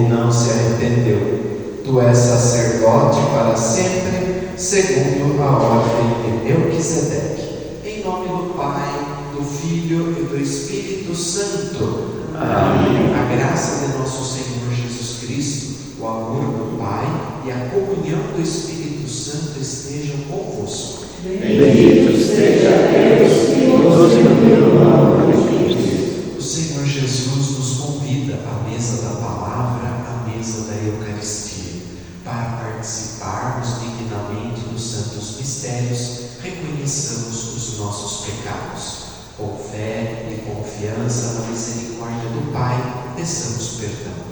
e não se arrependeu. Tu és sacerdote para sempre, segundo a ordem de Melquisedeque. Em nome do Pai, do Filho e do Espírito Santo. Amém. A graça de nosso Senhor Jesus Cristo, o amor do Pai e a comunhão do Espírito Santo estejam convosco. Bendito seja Deus que nos uniu no amor de Cristo. O Senhor Jesus nos convida à mesa da palavra, à mesa da Eucaristia, para participarmos dignamente dos santos mistérios. Reconheçamos os nossos pecados. Com fé e confiança na misericórdia do Pai, peçamos perdão.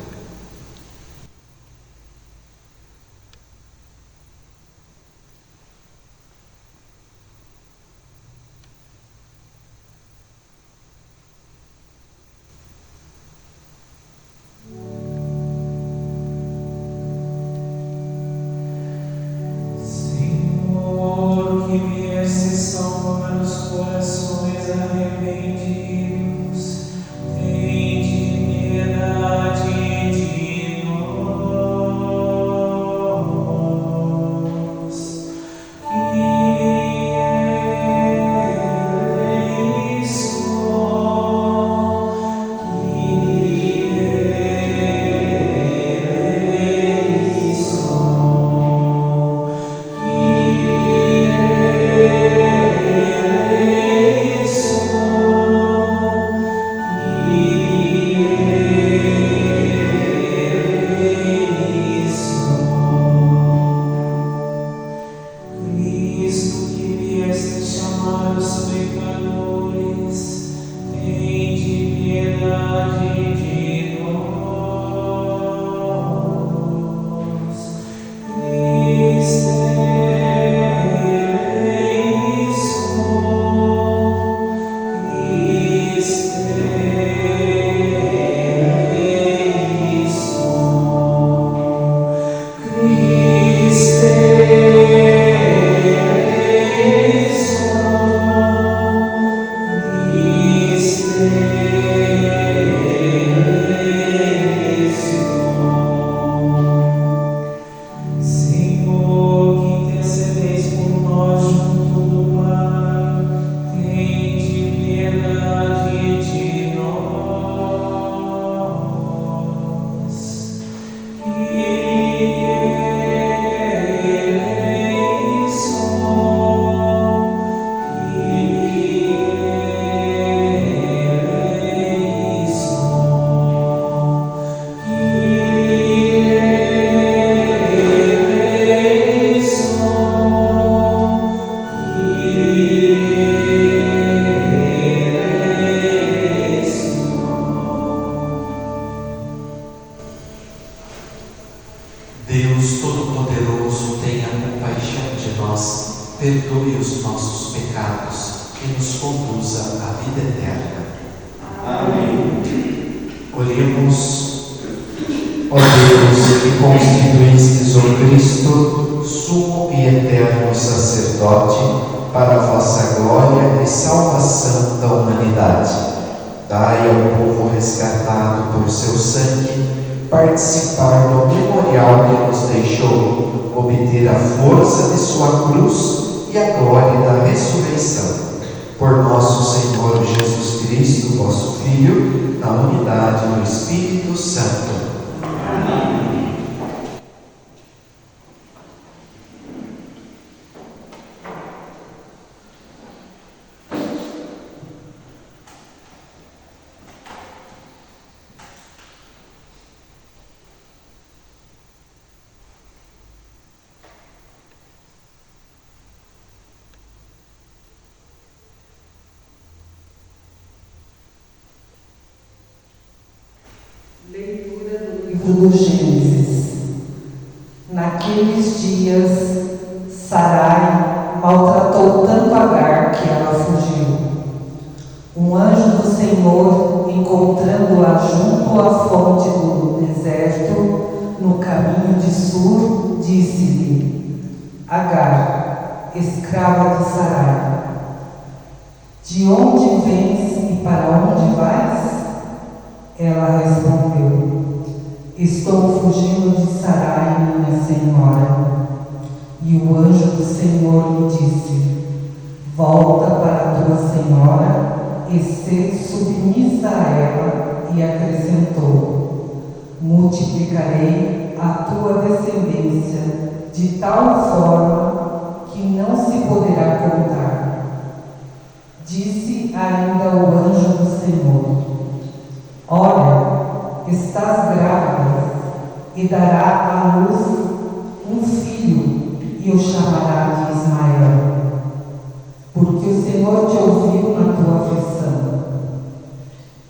Deus Todo-Poderoso, tenha compaixão de nós, perdoe os nossos pecados e nos conduza à vida eterna. Amém. Oremos. Ó Deus, que constituístes o Cristo, sumo e eterno sacerdote, para a vossa glória e salvação da humanidade, dai ao povo resgatado por seu sangue participar do memorial que nos deixou, obter a força de sua cruz e a glória da ressurreição. Por nosso Senhor Jesus Cristo, vosso Filho, na unidade do Espírito Santo. Amém. Leitura do livro do Gênesis. Naqueles dias, Sarai maltratou tanto Agar que ela fugiu. Um anjo do Senhor, encontrando-a junto à fonte do deserto, no caminho de Sur, disse-lhe: Agar, escrava de Sarai, de onde vens e para onde vais? Ela respondeu: Estou fugindo de Sarai, minha senhora. E o anjo do Senhor me disse: volta para a tua senhora e sê submissa a ela. E acrescentou: multiplicarei a tua descendência de tal forma que não se poderá contar. Disse ainda o anjo do Senhor: olha, estás grávida e dará à luz um filho e o chamará de Ismael, porque o Senhor te ouviu na tua aflição.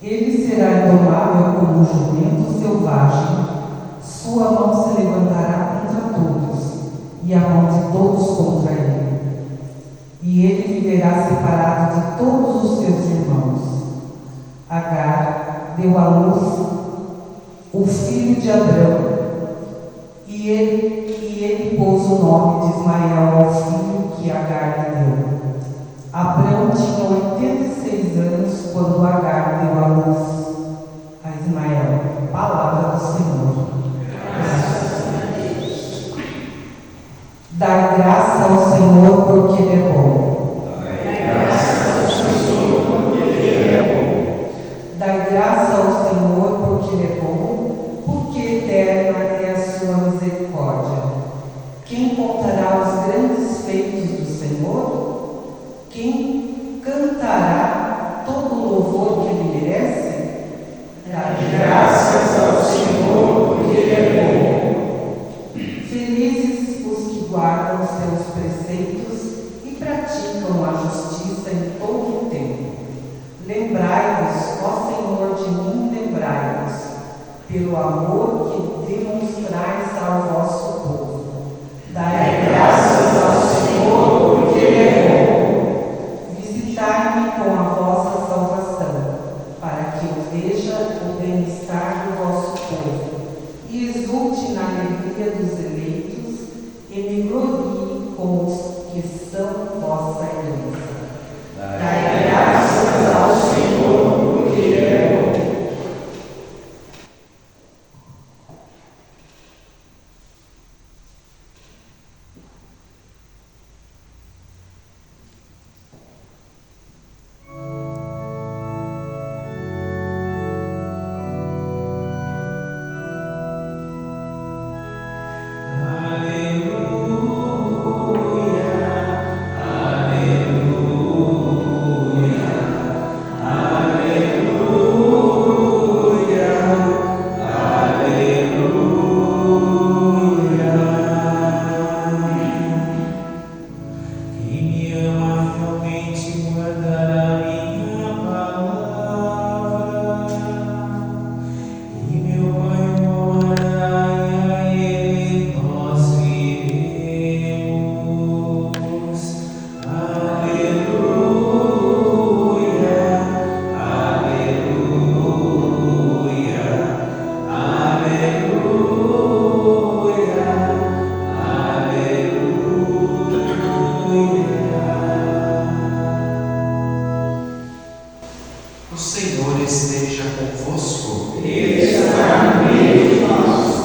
Ele será indomável como um jumento selvagem, sua mão se levantará contra todos, e a mão de todos contra ele. E ele viverá separado de todos os seus irmãos. Agar deu à luz o filho de Abrão, e ele pôs o nome de Ismael ao filho que Agar lhe deu. Abrão tinha 86 anos quando Agar deu à luz a Ismael. Palavra do Senhor. Graças a Deus. Dai graça ao Senhor porque Ele é bom. Dai graça ao Senhor porque Ele é bom. Dai graça ao Senhor porque Ele é bom, porque eterna é a sua misericórdia. Quem contará os grandes feitos do Senhor? Quem cantará todo o louvor que Ele merece? Dai Graças ao Senhor porque Ele é bom. Felizes os que guardam os seus preceitos e praticam a justiça em todo o tempo. Lembrai-vos, ó Senhor, de mim, lembrai-vos, pelo amor que demonstrais ao vosso povo. Dai Graças ao Senhor porque Ele é bom. Visitai-me com a vossa salvação, para que eu veja o bem-estar do vosso povo, e exulte na alegria dos eleitos, e me glorie com os que são vossa herança. Dai graças ao Senhor porque Ele é bom.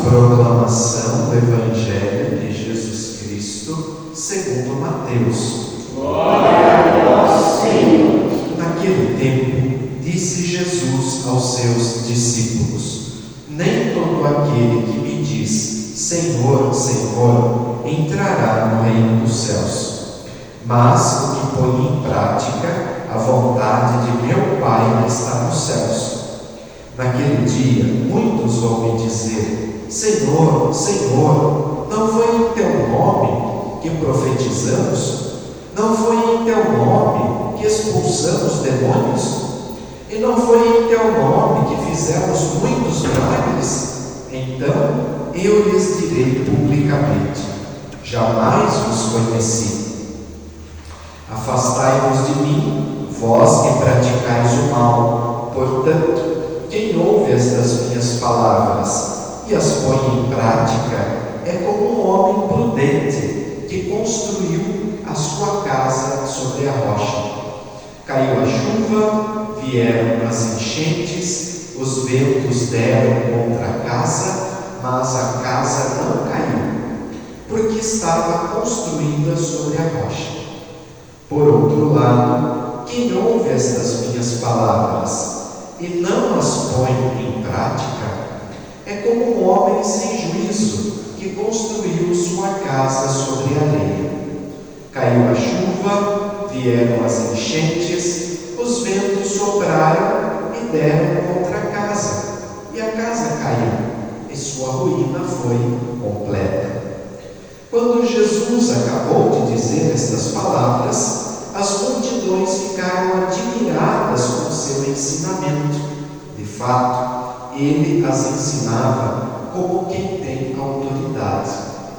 Proclamação do Evangelho de Jesus Cristo segundo Mateus. Glória a vós, Senhor. Naquele tempo, disse Jesus aos seus discípulos: nem todo aquele que me diz, Senhor, Senhor, entrará no reino dos céus, mas o que põe em prática a vontade de meu Pai que está nos céus. Naquele dia, muitos vão me dizer: Senhor, Senhor, não foi em teu nome que profetizamos? Não foi em teu nome que expulsamos demônios? E não foi em teu nome que fizemos muitos milagres? Então eu lhes direi publicamente: jamais vos conheci. Afastai-vos de mim, vós que praticais o mal. Portanto, quem ouve estas minhas palavras e as põe em prática é como um homem prudente que construiu a sua casa sobre a rocha. Caiu a chuva, vieram as enchentes, os ventos deram contra a casa mas a casa não caiu, porque estava construída sobre a rocha. Por outro lado, quem ouve estas minhas palavras e não as põe em prática, é como um homem sem juízo que construiu sua casa sobre a areia. Caiu a chuva, vieram as enchentes, os ventos sopraram e deram contra a casa, e a casa caiu, e sua ruína foi completa. Quando Jesus acabou de dizer estas palavras, as multidões ficaram admiradas com seu ensinamento. De fato, ele as ensinava como quem tem autoridade,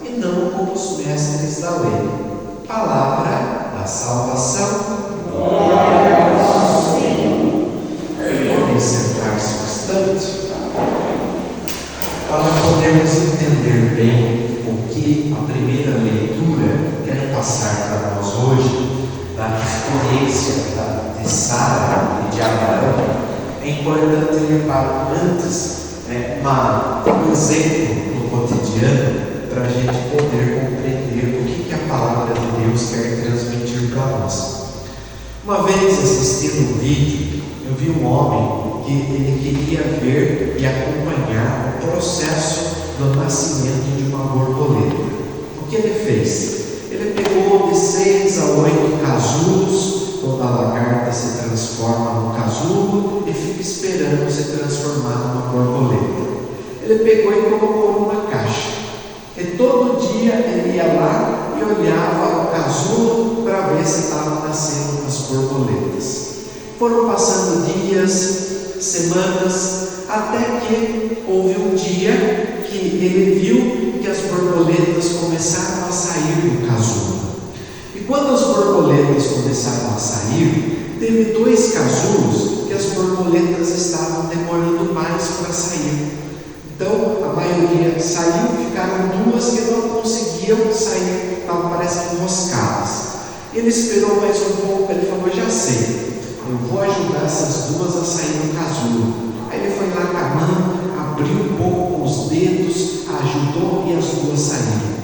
e não como os mestres da lei. Palavra da salvação. Glória a vós, Senhor. Podem sentar-se bastante para podermos entender bem o que a primeira leitura quer passar para nós hoje, da experiência de Sara e de Abraão. É importante levar antes um exemplo no cotidiano para a gente poder compreender o que a palavra de Deus quer transmitir para nós. Uma vez assistindo um vídeo, eu vi um homem que ele queria ver e acompanhar o processo do nascimento de uma borboleta. O que ele fez? Ele pegou de 6 a 8 casulos, quando a lagarta se transforma num casulo e fica esperando se transformar numa borboleta. Ele pegou e colocou numa caixa. E todo dia ele ia lá e olhava o casulo para ver se estavam nascendo as borboletas. Foram passando dias, semanas, até que houve um dia que ele viu que as borboletas começaram a sair do casulo. E quando as borboletas começaram a sair, teve 2 casulos que as borboletas estavam demorando mais para sair. Então, a maioria saiu, ficaram 2 que não conseguiam sair, estavam parece que enroscadas. Ele esperou mais um pouco, ele falou: já sei, eu vou ajudar essas 2 a sair do casulo. Aí ele foi lá com a mão, abriu um pouco com os dedos, ajudou e as 2 saíram.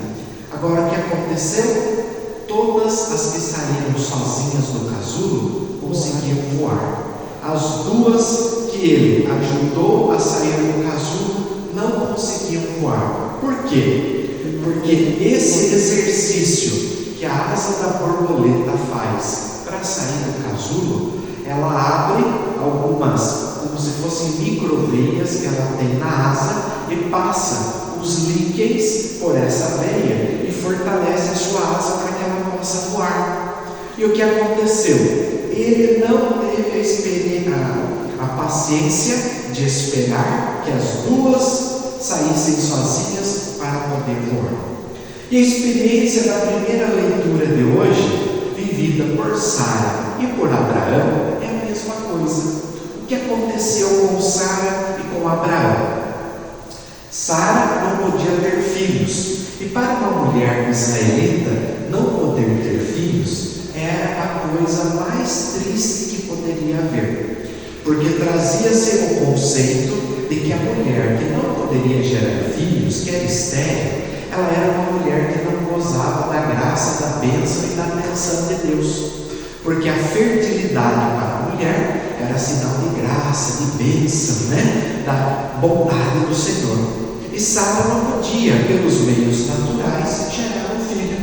Agora o que aconteceu? Todas as que saíram sozinhas do casulo conseguiam voar. As 2 que ele ajudou a sair do casulo não conseguiam voar. Por quê? Porque esse exercício que a asa da borboleta faz para sair do casulo, ela abre algumas, como se fossem microveias que ela tem na asa e passa os líquens por essa veia e fortalece a sua asa para que ela possa voar. E o que aconteceu? Ele não teve a paciência de esperar que as 2 saíssem sozinhas para poder voar. E a experiência da primeira leitura de hoje, vivida por Sara e por Abraão, é a mesma coisa. O que aconteceu com Sara e com Abraão? Sara não podia ter filhos, e para uma mulher israelita não poder ter filhos era a coisa mais triste que poderia haver, porque trazia-se o conceito de que a mulher que não poderia gerar filhos, que era estéril, ela era uma mulher que não gozava da graça, da bênção e da atenção de Deus, porque a fertilidade para a mulher era sinal de graça, de bênção, da bondade do Senhor. E Sara não podia, pelos meios naturais, gerar um filho.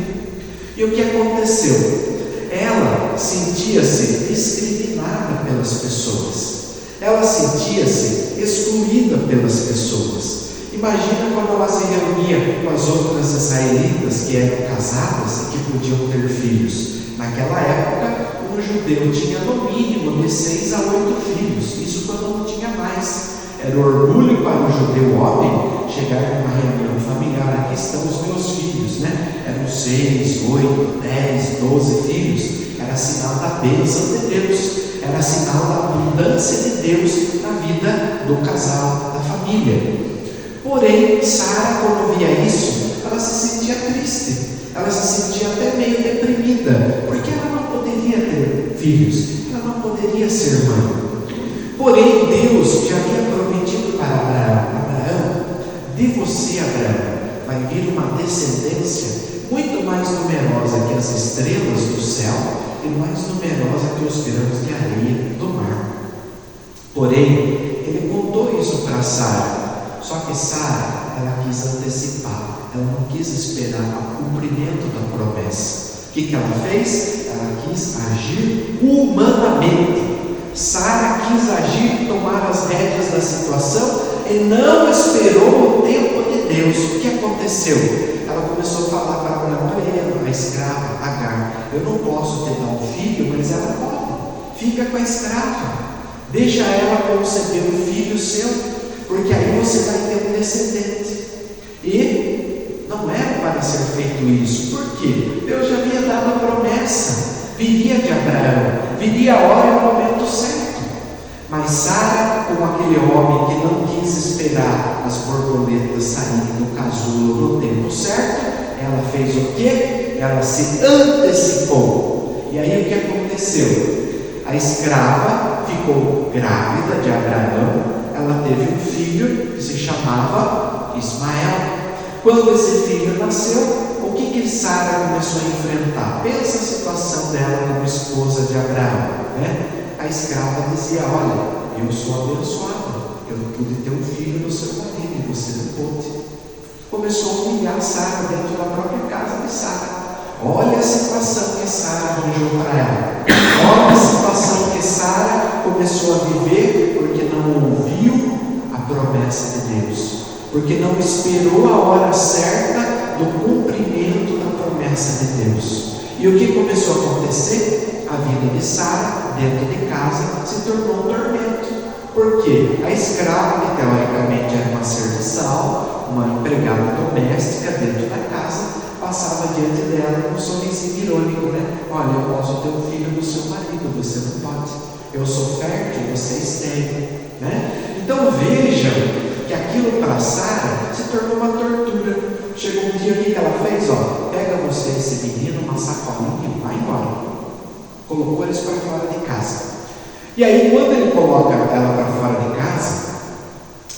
E o que aconteceu? Ela sentia-se discriminada pelas pessoas. Ela sentia-se excluída pelas pessoas. Imagina quando ela se reunia com as outras israelitas que eram casadas e que podiam ter filhos. Naquela época, um judeu tinha no mínimo de 6 a 8 filhos. Isso quando não tinha mais. Era orgulho para o judeu homem chegar numa reunião familiar: aqui estão os meus filhos, Eram 6, 8, 10, 12 filhos. Era sinal da bênção de Deus. Era sinal da abundância de Deus na vida do casal, da família. Porém, Sara, quando via isso, ela se sentia triste. Ela se sentia até meio deprimida, porque ela não poderia ter filhos. Ela não poderia ser mãe. Porém, Deus já havia prometido para Abraão: de você Abraão, vai vir uma descendência muito mais numerosa que as estrelas do céu e mais numerosa que os grãos de areia do mar. Porém, ele contou isso para Sara, só que Sara, ela quis antecipar, ela não quis esperar o cumprimento da promessa. O que ela fez? Ela quis agir humanamente. Sara quis agir, tomar as rédeas da situação e não esperou o tempo de Deus. O que aconteceu? Ela começou a falar para a mulher, a escrava, Agar: eu não posso te dar um filho, mas ela pode. Fica com a escrava. Deixa ela conceber um filho seu, porque aí você vai ter um descendente. E não era para ser feito isso. Por quê? Deus já havia dado a promessa. Viria de Abraão, viria a hora e o momento certo. Mas Sara, como aquele homem que não quis esperar as borboletas saírem do casulo no tempo certo, ela fez o quê? Ela se antecipou. E aí o que aconteceu? A escrava ficou grávida de Abraão, ela teve um filho que se chamava Ismael. Quando esse filho nasceu, o que Sara começou a enfrentar? Pensa a situação dela como esposa de Abraão, né? A escrava dizia: olha, eu sou abençoada, eu pude ter um filho do seu marido e você não pôde. Começou a humilhar Sara dentro da própria casa de Sara. Olha a situação que Sara arranjou para ela. Olha a situação que Sara começou a viver porque não ouviu a promessa de Deus, porque não esperou a hora certa do cumprimento da promessa de Deus. E o que começou a acontecer? A vida de Sara, dentro de casa, se tornou um tormento. Por quê? A escrava, que teoricamente era uma serviçal, uma empregada doméstica dentro da casa, passava diante dela com um sorrisinho irônico, né? Olha, eu posso ter um filho do seu marido, você não pode. Eu sou fértil, você é estéril, né? Então vejam que aquilo para Sara se tornou uma tortura. Chegou um dia que ela fez, ó, pega você, esse menino, uma sacolinha e vai embora. Colocou eles para fora de casa. E aí, quando ele coloca ela para fora de casa,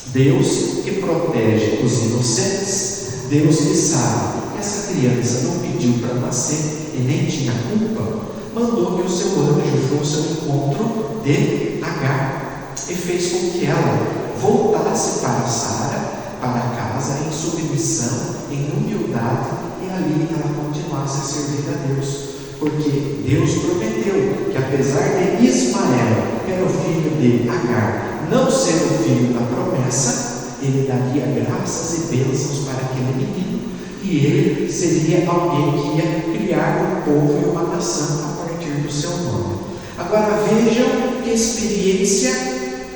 Deus, que protege os inocentes, Deus que sabe que essa criança não pediu para nascer e nem tinha culpa, mandou que o seu anjo fosse ao encontro de Agar e fez com que ela voltasse para Sara, para casa, em submissão, em humildade, e ali ela continuasse a servir a Deus. Porque Deus prometeu que, apesar de Ismael, que era o filho de Agar, não ser o filho da promessa, ele daria graças e bênçãos para aquele menino, e ele seria alguém que ia criar um povo e uma nação a partir do seu nome. Agora vejam que experiência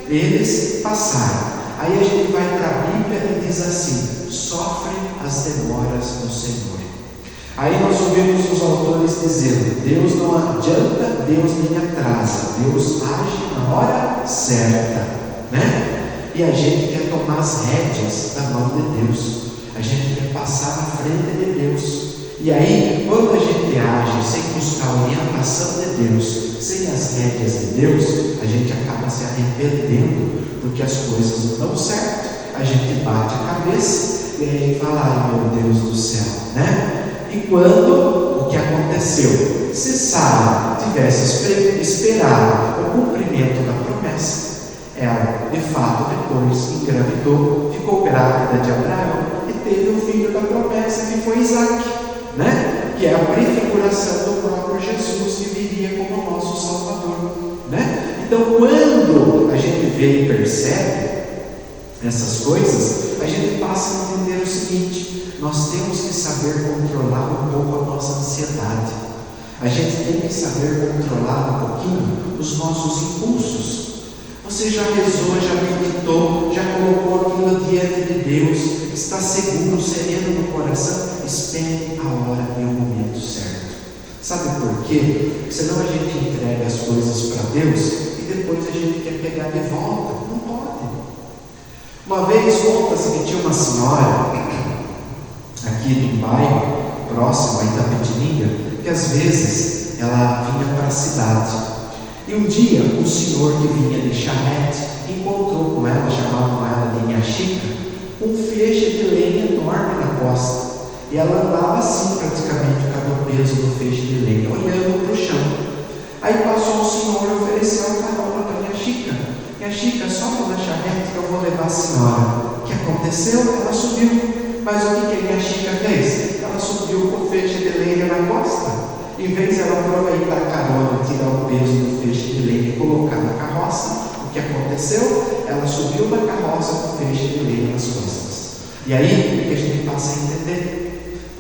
eles passaram. Aí a gente vai para a Bíblia e diz assim: sofrem as demoras do Senhor. Aí nós ouvimos os autores dizendo: Deus não adianta, Deus nem atrasa, Deus age na hora certa, né? E a gente quer tomar as rédeas da mão de Deus, a gente quer passar na frente de Deus. E aí, quando a gente age sem buscar a orientação de Deus, sem as rédeas de Deus, a gente acaba se arrependendo, porque as coisas não dão certo. A gente bate a cabeça e aí fala: ai meu Deus do céu, né? E quando o que aconteceu? Se Sara tivesse esperado o cumprimento da promessa, ela de fato depois engravidou, ficou grávida de Abraão e teve o filho da promessa, que foi Isaque, né? Que é a prefiguração do próprio Jesus, que viria como nosso Salvador, né? Então, quando a gente vê e percebe essas coisas, a gente passa a entender o seguinte: nós temos que saber controlar um pouco a nossa ansiedade, a gente tem que saber controlar um pouquinho os nossos impulsos. Você já rezou, já meditou, já colocou aquilo diante de Deus, está seguro, sereno no coração? Espere a hora e o momento certo. Sabe por quê? Porque senão a gente entrega as coisas para Deus e depois a gente quer pegar de volta. Não pode. Uma vez conta-se que tinha uma senhora aqui de um bairro próximo a Itapetininga, que às vezes ela vinha para a cidade. E um dia um senhor que vinha de charrete encontrou com ela, chamavam ela de Minha Chica, um feixe de lenha enorme na costa. E ela andava assim praticamente, cada o peso do feixe de lenha, olhando para o chão. Aí passou um senhor e ofereceu a carona para minha Chica. Minha Chica, sobe na charrete que eu vou levar a senhora. O que aconteceu? Ela subiu. Mas o que a minha Chica fez? Ela subiu com o feixe de lenha na costa. Em vez de ela aproveitar a carona, tirar o peso do feixe de lenha e colocar na carroça, o que aconteceu? Ela subiu na carroça com o feixe de lenha nas costas. E aí, o que a gente passa a entender?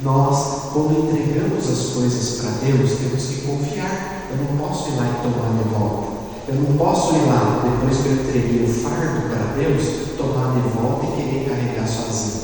Nós, quando entregamos as coisas para Deus, temos que confiar. Eu não posso ir lá e tomar de volta. Eu não posso ir lá, depois que eu entreguei o fardo para Deus, tomar de volta e querer carregar sozinho.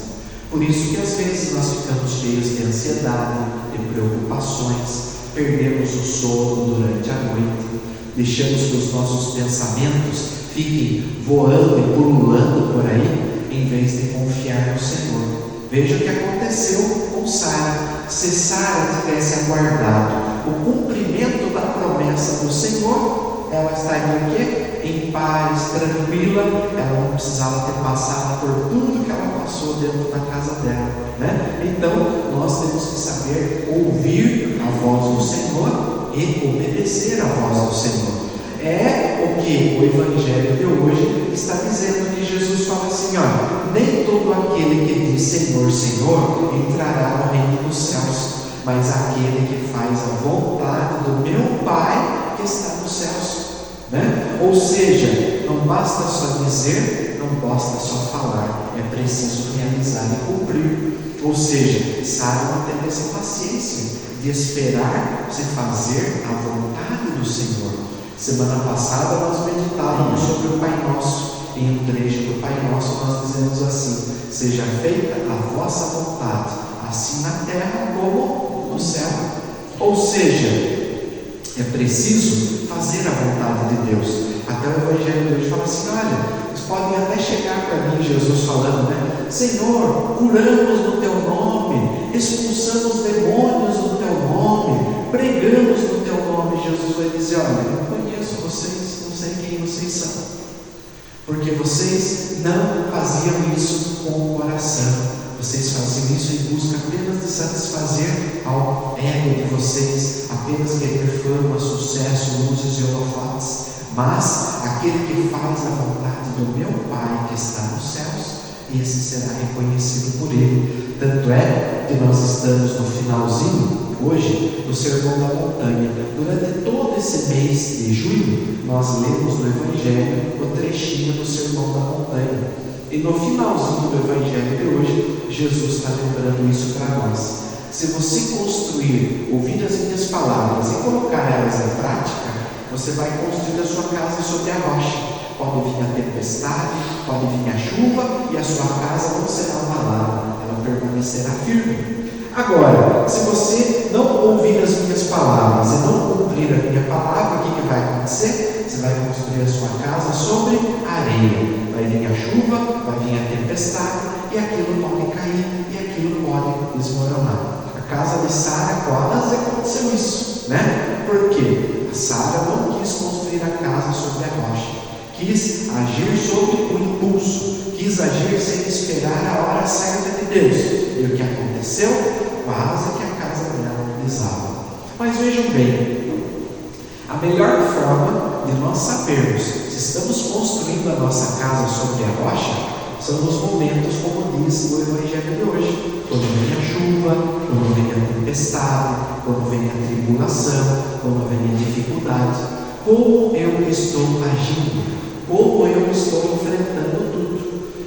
Por isso que às vezes nós ficamos cheios de ansiedade, de preocupações, perdemos o sono durante a noite, deixamos que os nossos pensamentos fiquem voando e pululando por aí, em vez de confiar no Senhor. Veja o que aconteceu com Sara. Se Sara tivesse aguardado o cumprimento da promessa do Senhor, ela estaria o quê? Em paz, tranquila, ela não precisava ter passado por tudo que ela passou dentro da casa dela, né? Então, nós temos que saber ouvir a voz do Senhor e obedecer a voz do Senhor. É o que o Evangelho de hoje está dizendo, que Jesus fala assim, olha, nem todo aquele que diz Senhor, Senhor, entrará no reino dos céus, mas aquele que faz a vontade do meu Pai que está nos céus, né? Ou seja, não basta só dizer, não basta só falar, é preciso realizar e cumprir. Ou seja, Sara não teve essa paciência de esperar se fazer a vontade do Senhor. Semana passada nós meditávamos sobre o Pai Nosso. Em um trecho do Pai Nosso nós dizemos assim: seja feita a vossa vontade, assim na terra como no céu. Ou seja, é preciso fazer a vontade de Deus. Até o Evangelho de hoje fala assim, olha, vocês podem até chegar para mim, Jesus falando, né? Senhor, curamos no teu nome, expulsamos demônios no teu nome, pregamos no teu nome. Jesus vai dizer, olha, eu não conheço vocês, não sei quem vocês são, porque vocês não faziam isso com o coração. Vocês faziam isso em busca apenas de satisfazer ao ego de vocês, apenas querer fama, sucesso, luzes e holofotes. Mas aquele que faz a vontade do meu Pai que está nos céus, esse será reconhecido por Ele. Tanto é que nós estamos no finalzinho, hoje, do Sermão da Montanha. Durante todo esse mês de junho, nós lemos no Evangelho o trechinho do Sermão da Montanha. E no finalzinho do Evangelho de hoje, Jesus está lembrando isso para nós. Se você construir, ouvir as minhas palavras e colocar elas em prática, você vai construir a sua casa sobre a rocha. Pode vir a tempestade, pode vir a chuva, e a sua casa não será abalada, ela permanecerá firme. Agora, se você não ouvir as minhas palavras e não cumprir a minha palavra, o que vai acontecer? Você vai construir a sua casa sobre areia. Vai vir a chuva, vai vir a tempestade, e aquilo pode cair, e aquilo pode desmoronar. A casa de Sara quase aconteceu isso, né? Por quê? A Sara não quis construir a casa sobre a rocha, quis agir sob o impulso, quis agir sem esperar a hora certa de Deus. E o que aconteceu? Quase que a casa dela desaba. Mas vejam bem, a melhor forma de nós sabermos se estamos construindo a nossa casa sobre a rocha são nos momentos, como diz o Evangelho de hoje, quando vem a chuva, quando vem a tempestade, quando vem a tribulação, quando vem a dificuldade. Como eu estou agindo? Como eu estou enfrentando tudo?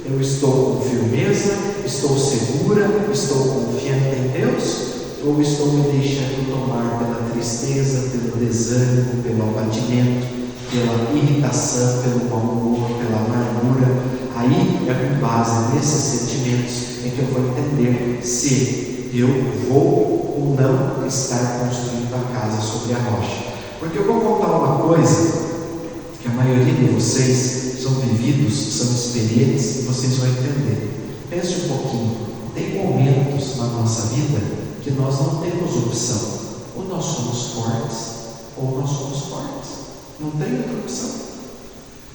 Eu estou com firmeza? Estou segura? Estou confiante em Deus? Ou estou me deixando tomar pela tristeza, pelo desânimo, pelo abatimento, pela irritação, pelo mau humor, pela amargura? Aí é com base nesses sentimentos em que eu vou entender se eu vou ou não estar construindo a casa sobre a rocha. Porque eu vou contar uma coisa que a maioria de vocês são vividos, são experientes, e vocês vão entender. Pense um pouquinho. Tem momentos na nossa vida que nós não temos opção. Ou nós somos fortes, ou nós somos fortes. Não tem outra opção.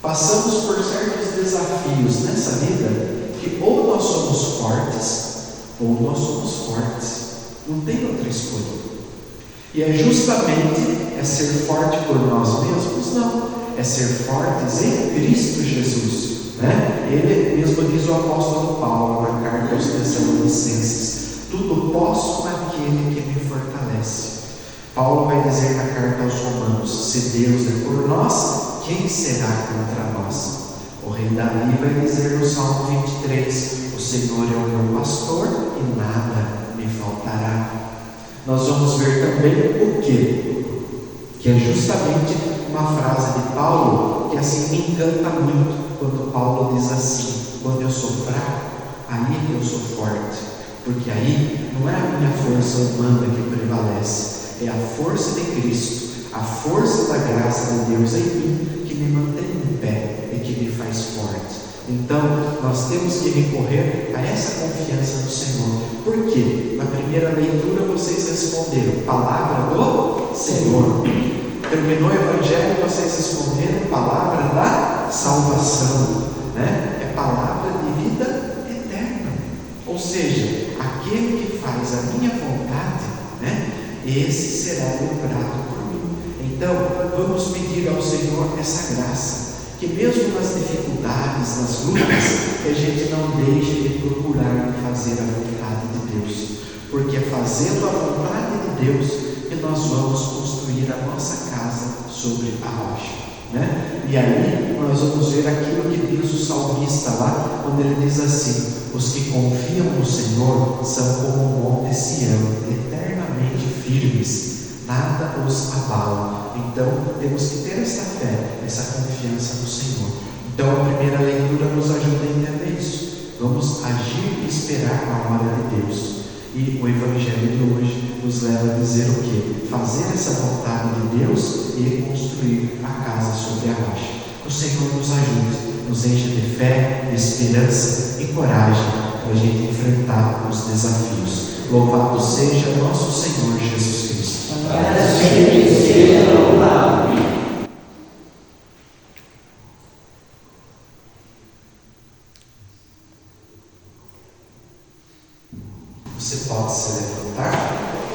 Passamos por certos desafios nessa vida que ou nós somos fortes, ou nós somos fortes. Não tem outra escolha. E é justamente ser forte por nós mesmos? Não. É ser fortes em Cristo Jesus. Né? Ele mesmo diz o apóstolo Paulo na carta aos Tessalonicenses: tudo posso naquele que me fortalece. Paulo vai dizer na carta aos Romanos: se Deus é por nós, quem será contra nós? O rei Davi vai dizer no Salmo 23: o Senhor é o meu pastor e nada me faltará. Nós vamos ver também o quê? Que é justamente uma frase de Paulo que assim me encanta muito, quando Paulo diz assim: quando eu sou fraco, aí eu sou forte, porque aí não é a minha força humana que prevalece, é a força de Cristo, a força da graça de Deus em mim que me mantém em pé e que me faz forte. Então, nós temos que recorrer a essa confiança no Senhor. Por quê? Na primeira leitura vocês responderam: palavra do Senhor. Terminou o Evangelho, vocês responderam: palavra da salvação. Né? É palavra de vida eterna. Ou seja, aquele que faz a minha vontade, né? Esse será lembrado por mim. Então, vamos pedir ao Senhor essa graça, que mesmo nas dificuldades, nas lutas, que a gente não deixe de procurar fazer a vontade de Deus, porque é fazendo a vontade de Deus que nós vamos construir a nossa casa sobre a rocha. Né? E aí nós vamos ver aquilo que diz o salmista lá, quando ele diz assim: os que confiam no Senhor são como o monte Sião, eternamente firmes, nada os abala. Então temos que ter essa fé, essa confiança no Senhor. Então a primeira leitura nos ajuda a entender isso. Vamos agir e esperar a hora de Deus. E o Evangelho de hoje nos leva a dizer o quê? Fazer essa vontade de Deus e construir a casa sobre a rocha. O Senhor nos ajude, nos enche de fé, de esperança e coragem para a gente enfrentar os desafios. Louvado seja nosso Senhor Jesus Cristo. Para sempre seja louvado. Você pode se levantar.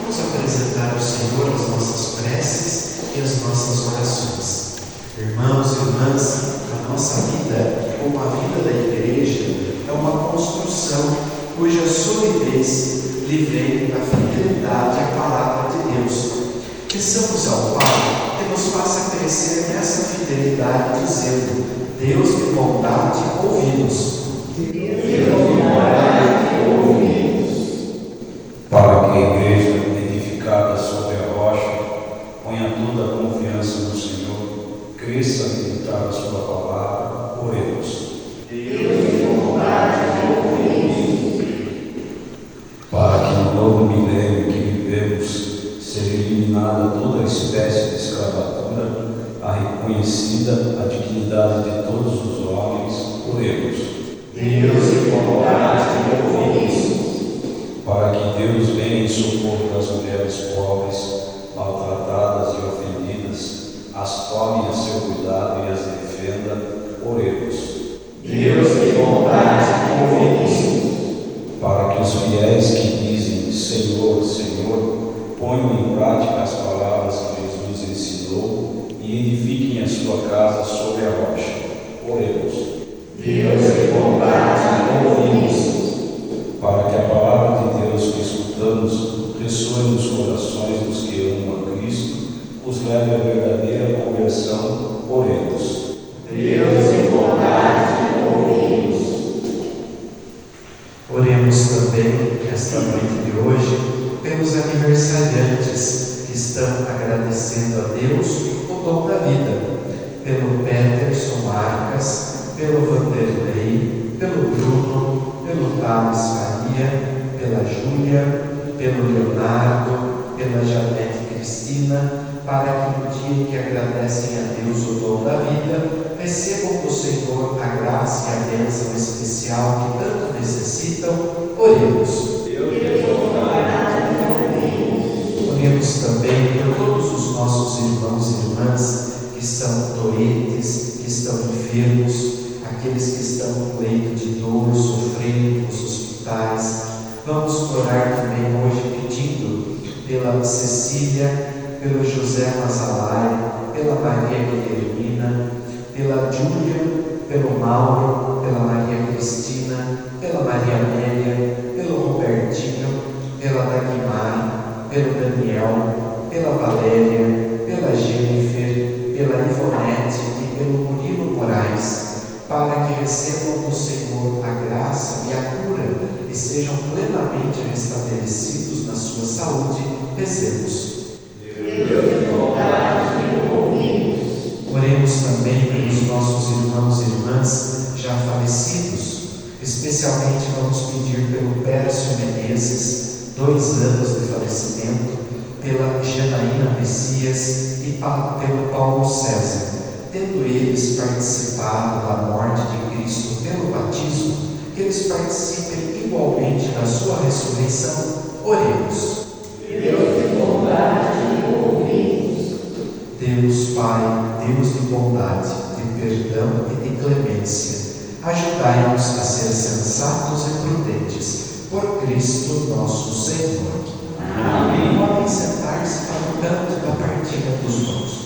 Vamos apresentar ao Senhor as nossas preces e as nossas orações. Irmãos e irmãs, a nossa vida, como a vida da igreja, é uma construção cuja solidez lhe vem da fidelidade à palavra de Deus. Peçamos ao Pai que nos faça crescer nessa fidelidade, dizendo: Deus de bondade, ouvi-nos. Para que a igreja, edificada sobre a rocha, ponha toda a confiança no Senhor, cresça a meditar a sua palavra, oremos. Deus de bondade, ouvi-nos. Para que no novo milênio que vivemos seja eliminada toda a espécie de escravatura, a reconhecida a dignidade de todos os homens, oremos. Deus de bondade, ouvi-nos. Para que Deus venha em socorro das mulheres pobres, maltratadas e ofendidas, as tome a seu cuidado e as defenda, oremos. Deus de bondade, ouvi-nos. Para que os fiéis que dizem Senhor, Senhor, ponham em prática as palavras que Jesus ensinou e edifiquem a sua casa sobre a rocha, oremos. Deus de bondade, ouvi-nos. Para que a palavra de Deus que escutamos ressoe nos corações dos que amam a Cristo, os leve à verdadeira conversão, oremos. Deus de bondade, ouvi-nos. Oremos também, esta noite de hoje, pelos aniversariantes que estão agradecendo a Deus o dom da vida. Pelo Peterson Marcas, pelo Vanderlei, pelo Bruno, pelo Thales Faria, pela Júlia, pelo Leonardo, pela Janete Cristina, para que no dia em que agradecem a Deus o dom da vida, recebam do Senhor a graça e a bênção especial que tanto necessitam. Oremos. Oremos também por todos os nossos irmãos e irmãs que estão doentes, que estão enfermos, aqueles que estão no leito de dor, sofrendo orar também hoje pedindo pela Cecília, pelo José Mazalai, pela Maria Guilhermina, pela Júlia, pelo Mauro, pela Maria Cristina, pela Maria Amélia, pelo Robertinho, pela Dagmar, pelo Daniel, pela Valéria, pela Jennifer, pela Ivonete e pelo Murilo Moraes, para que recebam do Senhor a graça e a cura e sejam plenamente restabelecidos na sua saúde. Rezemos. Oremos também pelos nossos irmãos e irmãs já falecidos. Especialmente vamos pedir pelo Pércio Menezes, 2 anos de falecimento, pela Janaína Messias e pelo Paulo César, tendo eles participado da morte de Cristo pelo batismo, que eles participem igualmente da sua ressurreição. Oremos. Deus de bondade e ouvidos. Deus Pai, Deus de bondade, de perdão e de clemência, ajudai-nos a ser sensatos e prudentes, por Cristo nosso Senhor. Amém. Podem sentar-se para o canto da partilha dos dons.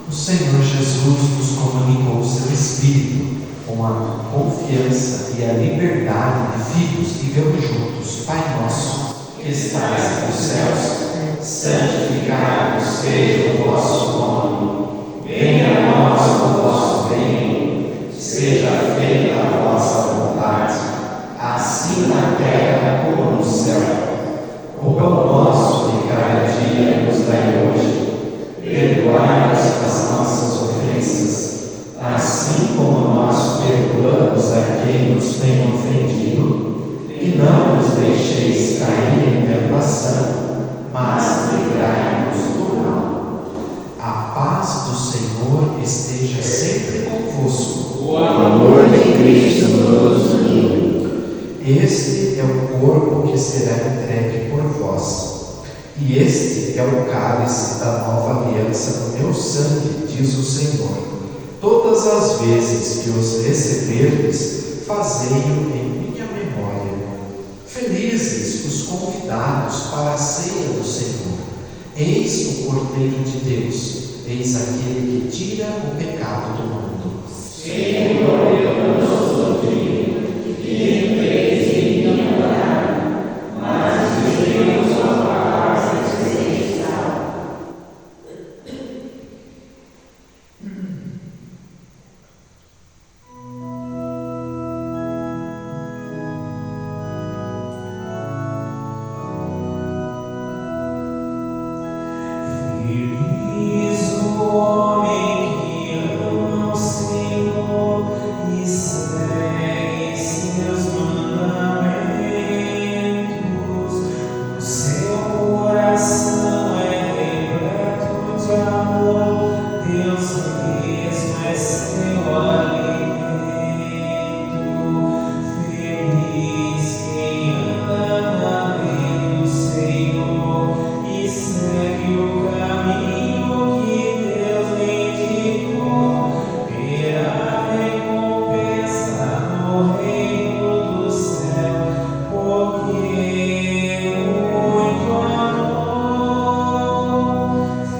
O Senhor Jesus nos comunicou o seu Espírito com a confiança e a liberdade de filhos. Digamos juntos: Pai nosso, que estás nos céus, santificado seja o vosso nome. Venha a nós o vosso reino. Seja feita a vossa vontade, assim na terra como no céu. O pão nosso de cada dia nos dai hoje. Perdoai-nos as nossas ofensas, assim como nós perdoamos a quem nos tem ofendido, e não nos deixeis cair em tentação, mas livrai-nos do mal. A paz do Senhor esteja sempre convosco. O amor de Cristo nos une. Este é o corpo que será entregue por vós. E este é o cálice da nova aliança no meu sangue, diz o Senhor. Todas as vezes que os receberdes, fazei-o em minha memória. Felizes os convidados para a ceia do Senhor. Eis o Cordeiro de Deus, eis aquele que tira o pecado do mundo. Senhor, eu não sou digno que entreis em minha morada, mas dizei a sua palavra e serei salvo. Feliz o homem que ama o Senhor e segue seus mandamentos. O seu coração é repleto de amor, Deus mesmo é seu alimento. Feliz quem anda na lei do Senhor e segue o caminho que Deus lhe indicou, terá recompensa no reino do céu, porque muito amor.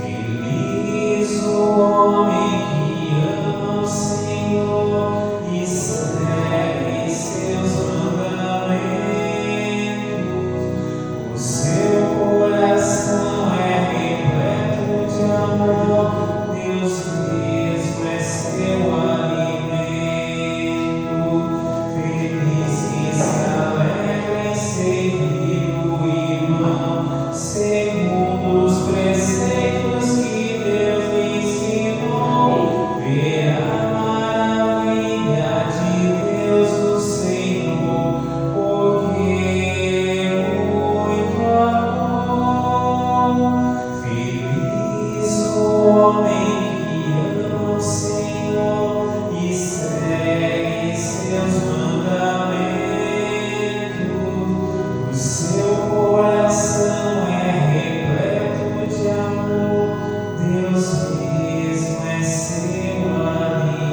Feliz o homem que ama o Senhor e segue seus mandamentos. O seu coração é repleto de amor, Deus mesmo é seu alimento. Feliz quem se alegra em servir o irmão, segundo os preceitos que Deus lhe ensinou. Verá a maravilha de Deus o Senhor, porque muito amor. Feliz o homem que ama o Senhor e segue seus mandamentos. O seu coração é repleto de amor, Deus mesmo é seu alimento.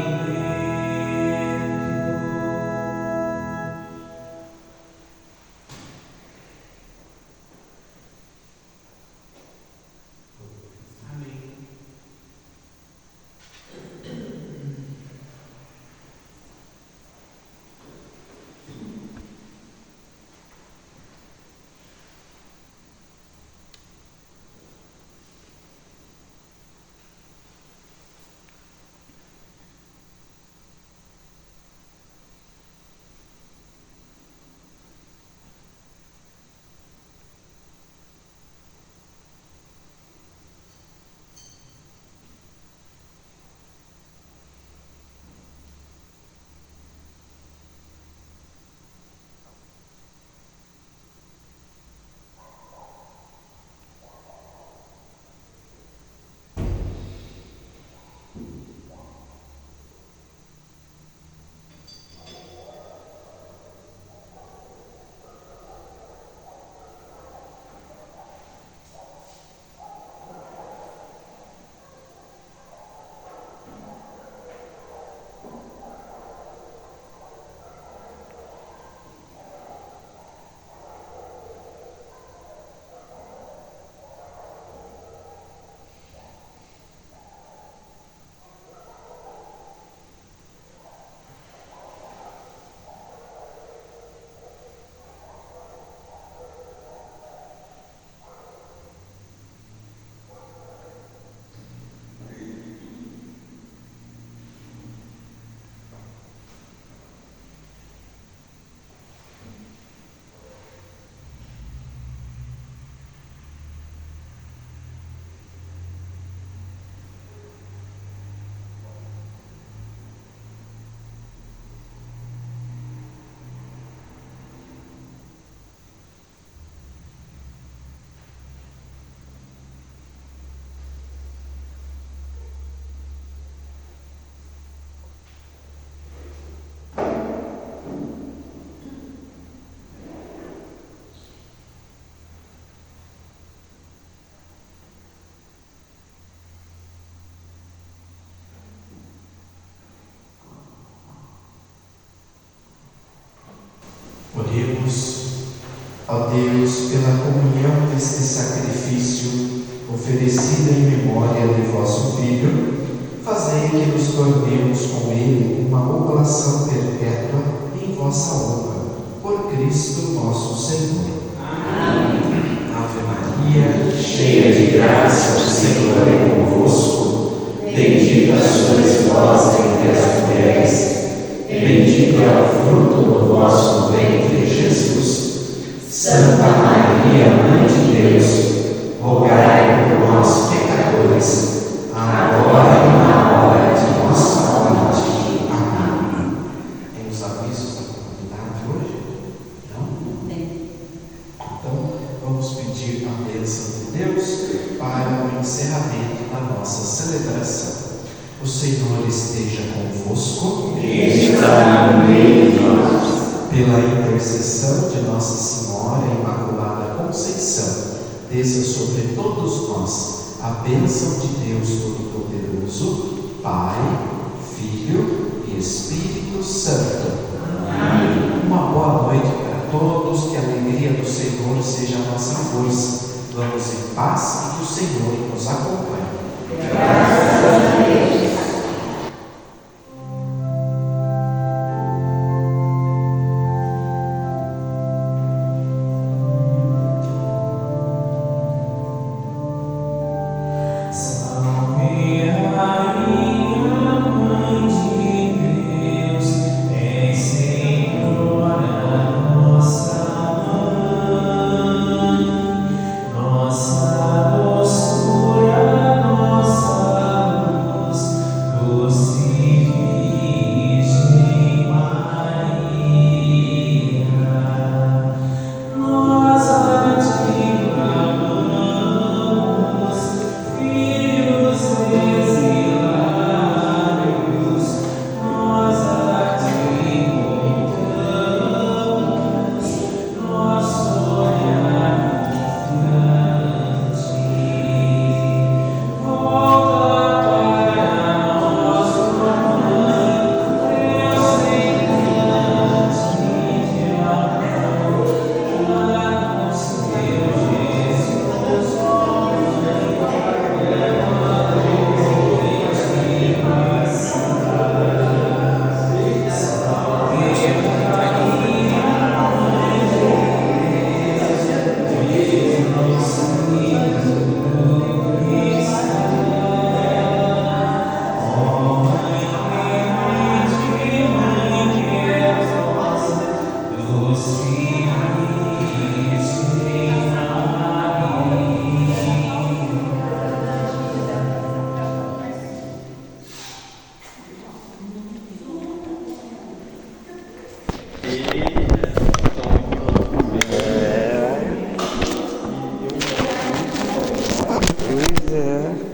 Oremos Ó Deus, pela comunhão deste sacrifício oferecido em memória de vosso Filho, fazei que nos tornemos com ele uma oblação perpétua em vossa honra, por Cristo nosso Senhor. Amém. Ave Maria, cheia de graça, o Senhor é convosco. Bendita sois vós entre as mulheres, bendito é o fruto do vosso ventre, Jesus. Santa Maria, Mãe de Deus, rogai por nós, pecadores, agora e na hora de nossa morte. Amém. tem os avisos da comunidade hoje? Não? Tem. Então, vamos pedir a bênção de Deus para o encerramento da nossa celebração. O Senhor esteja convosco. Está no meio de nós. Pela intercessão de Nossa Senhora Imaculada Conceição, desça sobre todos nós a bênção de Deus Todo-Poderoso, Pai, Filho e Espírito Santo. Amém. Uma boa noite para todos, que a alegria do Senhor seja a nossa força. Vamos em paz e que o Senhor nos acompanhe. Graças a Deus. Pois é.